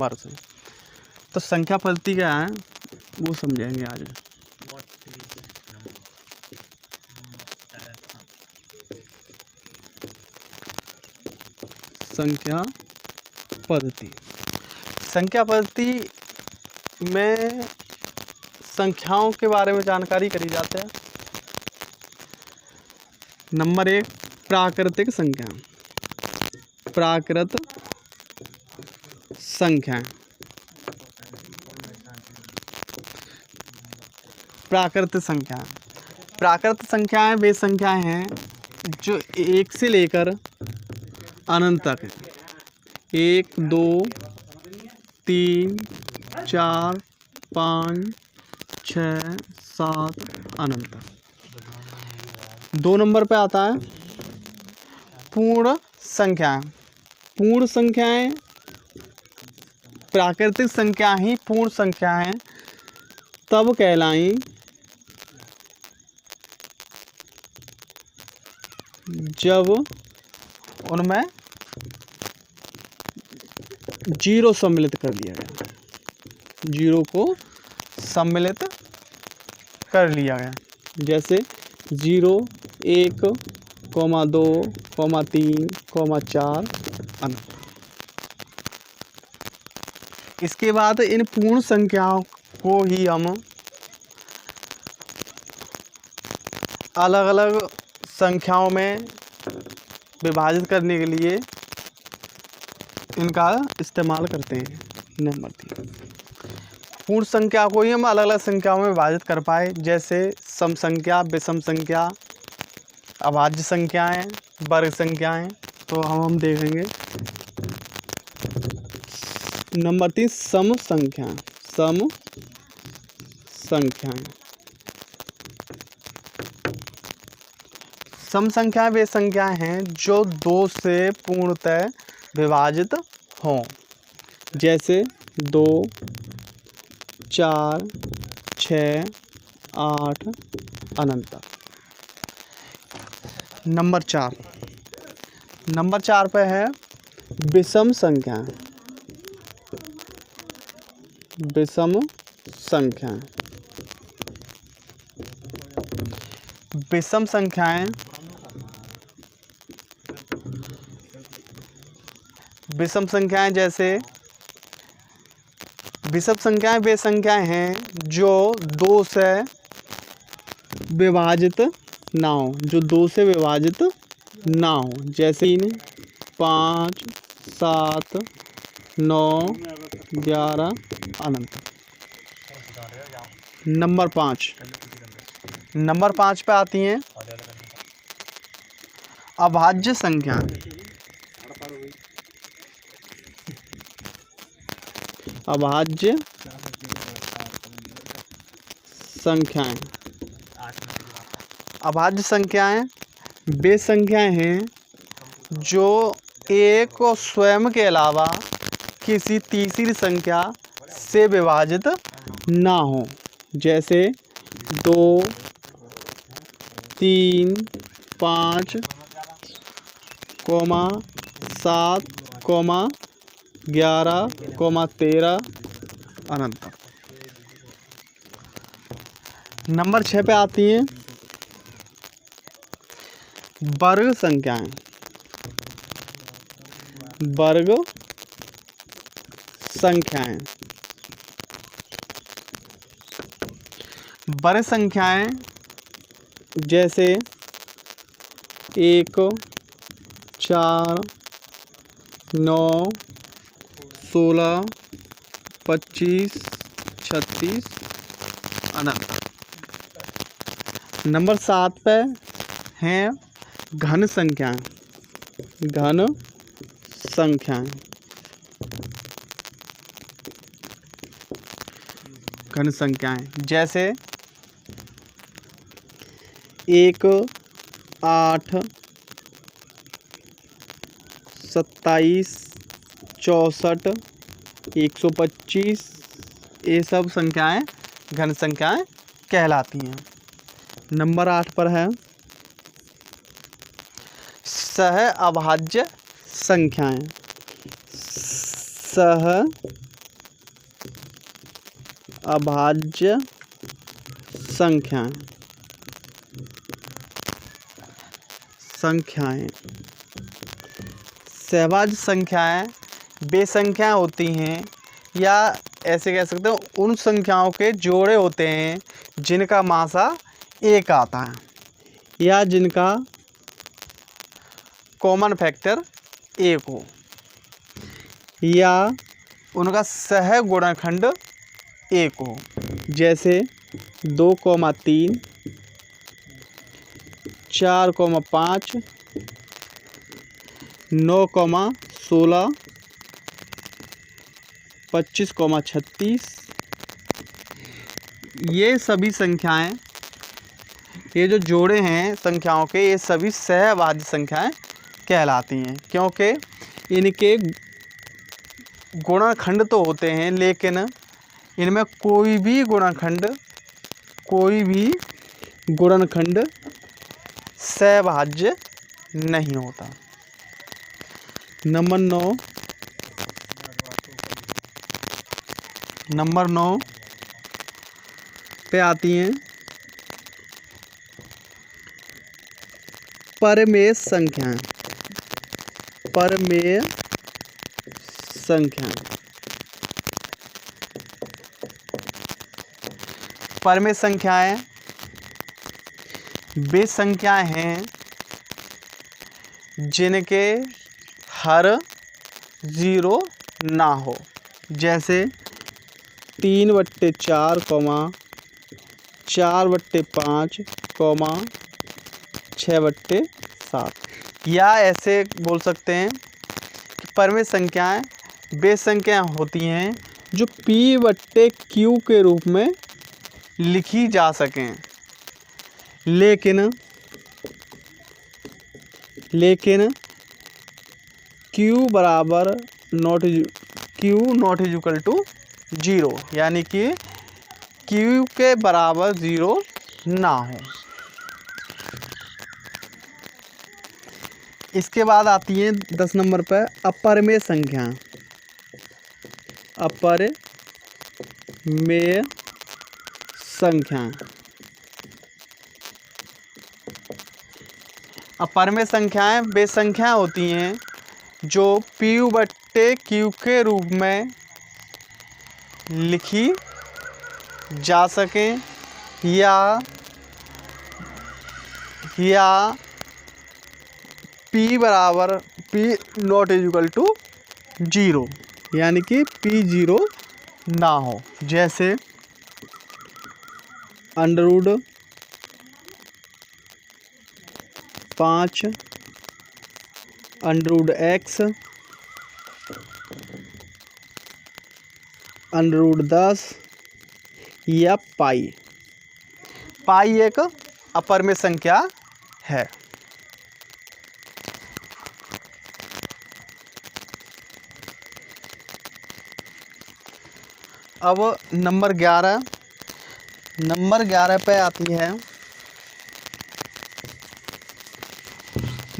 बार से। तो संख्या पद्धति क्या है वो समझेंगे आज। संख्या पद्धति, संख्या पद्धति में संख्याओं के बारे में जानकारी करी जाती है। नंबर 1 प्राकृतिक संख्या। प्राकृत संख्याएं। प्राकृतिक संख्याएं, प्राकृतिक संख्याएं वे संख्याएं हैं जो 1 से लेकर अनंत तक है। 1 2 3 4 5 6 7 अनंत। 2 नंबर पे आता है पूर्ण संख्याएं। पूर्ण संख्याएं, प्राकृतिक संख्या ही पूर्ण संख्याएं तब कहलाई जब उनमें 0 सम्मिलित कर लिया गया। 0 को सम्मिलित कर लिया गया, जैसे 0 1 2 3 4 अनंत। इसके बाद इन पूर्ण संख्याओं को ही हम अलग अलग संख्याओं में विभाजित करने के लिए इनका इस्तेमाल करते हैं। नंबर 3 पूर्ण संख्या को ही हम अलग अलग संख्याओं में विभाजित कर पाए, जैसे सम संख्या, विषम संख्या, अभाज्य संख्याएं, वर्ग संख्याएं। तो हम देखेंगे नंबर 3 सम संख्या। सम संख्याएं। सम संख्याएं वे संख्याएं हैं जो 2 से पूर्णतः विभाजित हों, जैसे 2 4 6 8 अनंत। नंबर 4 पे है विषम संख्याएं। विषम संख्याएं। विषम संख्याएं, विषम संख्याएं जैसे विषम संख्याएं वे संख्याएं हैं जो 2 से विभाजित ना हो, जो 2 से विभाजित ना हो, जैसे 3 5 7 9 11 अनंत। नंबर 5 पे आती हैं अभाज्य संख्या। अभाज्य संख्याएं। अभाज्य संख्याएं वे संख्याएं हैं जो एक और स्वयं के अलावा किसी तीसरी संख्या से विभाजित ना हो, जैसे 2 3 5 7 11 13 अनंत। नंबर 6 पे आती हैं वर्ग संख्याएं। वर्ग संख्याएं। वर्ग संख्याएं जैसे 1 4 9 16 25 36 अनंत। नंबर 7 पे हैं घन संख्याएं। घन संख्याएं। घन संख्याएं जैसे 1 8 27 64 125। ये सब संख्याएं घन संख्याएं कहलाती हैं। नंबर 8 पर है सह अभाज्य संख्याएं। सह अभाज्य संख्याएं। सहभाज्य संख्याएं वे संख्याएं होती हैं, या ऐसे कह सकते हो उन संख्याओं के जोड़े होते हैं जिनका मासा 1 आता है, या जिनका कॉमन फैक्टर 1 हो, या उनका सहगुणनखंड 1 हो। जैसे 2,3, 4,5, 9,16, 25,36। ये सभी संख्याएं, ये जो जोड़े हैं संख्याओं के, ये सभी सहभाज्य संख्याएं कहलाती हैं, क्योंकि इनके गुणनखंड तो होते हैं, लेकिन इनमें कोई भी गुणनखंड सहभाज्य नहीं होता। नंबर 9 पे आती हैं परमेय संख्याएं। परमेय संख्याएं वे संख्याएं हैं जिनके हर 0 ना हो। जैसे 3/4, 4/5, 6/7। या ऐसे बोल सकते हैं कि परमेय संख्याएं वे संख्याएं होती हैं जो P/Q के रूप में लिखी जा सकें, लेकिन Q नॉट इक्वल टू 0, यानी कि Q के बराबर 0 ना हो। इसके बाद आती है 10 नंबर पर अपरमेय संख्याएं। अपरमेय संख्याएं वे संख्याएं होती हैं जो P/Q के रूप में लिखी जा सकें, या P नॉट इक्वल टू 0, यानी कि P 0 ना हो। जैसे √5, √x, √10 या पाई एक अपरमेय संख्या है। अब नंबर 11 पे आती है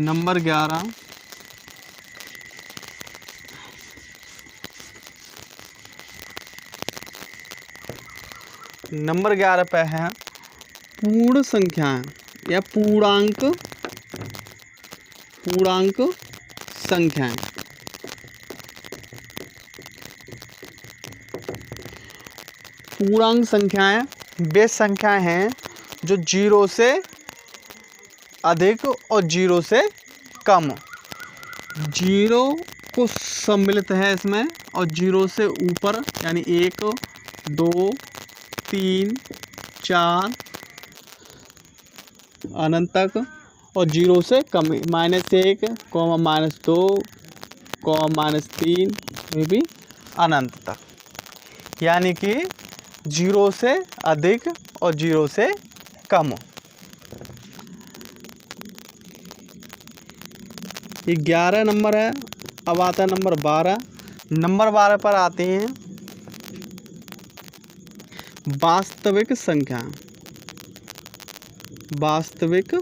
नंबर 11 पे है पूर्ण संख्याएं या पूर्णांक संख्याएं। पूर्णांक संख्याएं वे संख्याएं हैं जो 0 से अधिक और 0 से कम। 0 को सम्मिलित है इसमें, और 0 से ऊपर यानी 1, 2, 3, 4 अनंत तक, और 0 से कम -1, -2, -3 में भी अनंत तक, यानी कि 0 से अधिक और 0 से कम। 11 नंबर है। अब आता है नंबर 12। नंबर 12 पर आती हैं वास्तविक संख्या। वास्तविक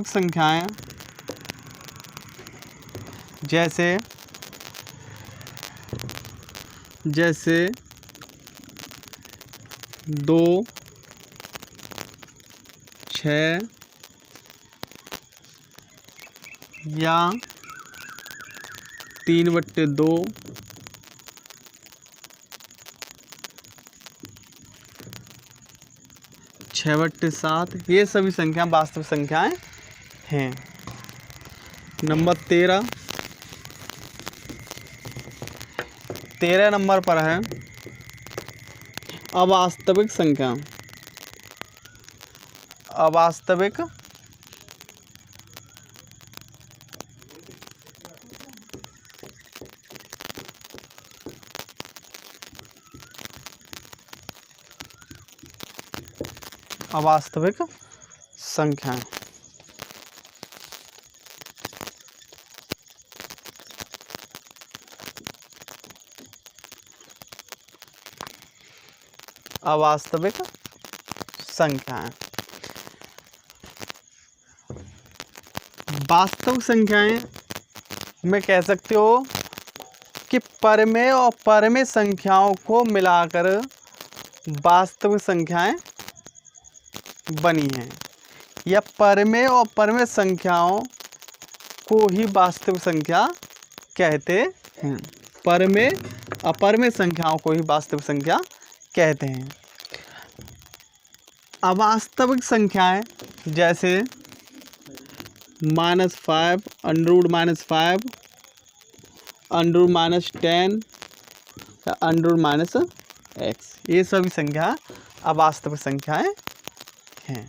संख्याएं जैसे 2, 6 या 3/2, 6/7, ये सभी संख्या वास्तविक संख्याएं हैं। नंबर 13 नंबर पर है अवास्तविक संख्या। अवास्तविक संख्याएं। अवास्तविक संख्याएं। वास्तविक संख्याएं में कह सकते हो कि परमेय और परमेय संख्याओं को मिलाकर वास्तविक संख्याएं बनी हैं, या परमेय और परमेय संख्याओं को ही वास्तविक संख्या कहते हैं। परमेय अपरमेय संख्याओं को ही वास्तविक संख्या कहते हैं। अवास्तविक संख्याएं जैसे -5, √-5, √-10 या √-x, ये सभी संख्या अवास्तविक संख्याएं हैं।